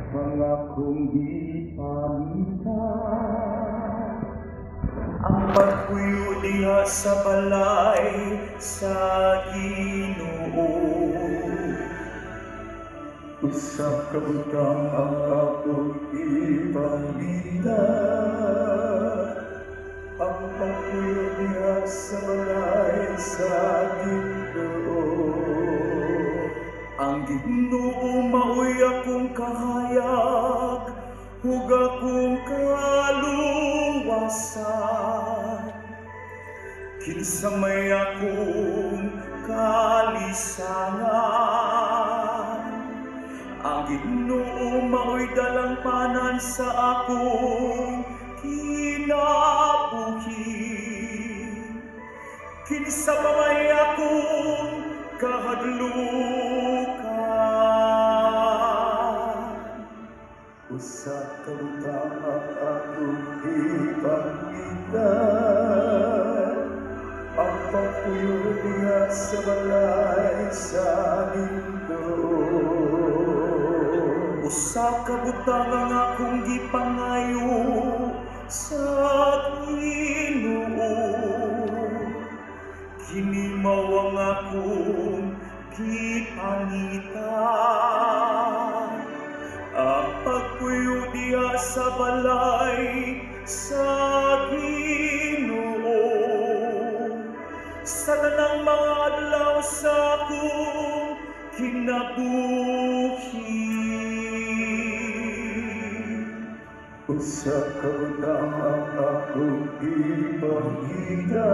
mga kung di pamitan ang pagpuyo diha sa balay sa Ginoo. Usap ka butang ang akong ipamitan ang pagpuyo diha sa balay sa Ginoo. Ang Ginoo maoy akong kahayag, ug akong kaluwasan. Kinsa may akong kalisangan. Ang Ginoo maoy dalangpanan sa akong kinabuhi. Kinsa pa may akong kahadlukan. Usa ka butang ang akong ipamitan ang pagpuyo diha sa balay sa Ginoo. Usa ka butang ang akong gipangayo sa Ginoo. Kini mao ang akong gipangitan, ang pagpuyo diha sa balay sa Ginoo. Sa tanang mga adlaw sa akong kinabuhi. Usa ka butang ang akong ipamitan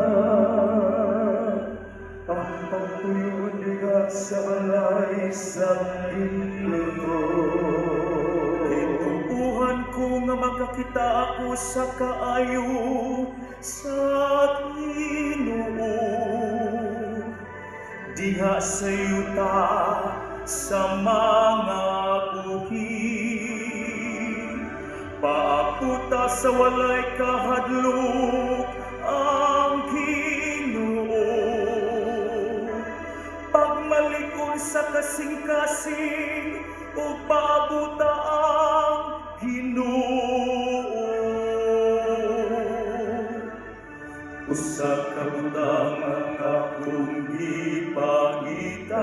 ang pagpuyo diha sa balay sa Ginoo. Itubuhan ko nga makakita ako sa kaayo sa Ginoo. Diha sa yuta sa mga buhi, paaputa sa walay kahadlok ang Ginoo. Pagmalikon sa kasing-kasing o paabuta ang Ginoo. Usa ka butang ang akong gipangitan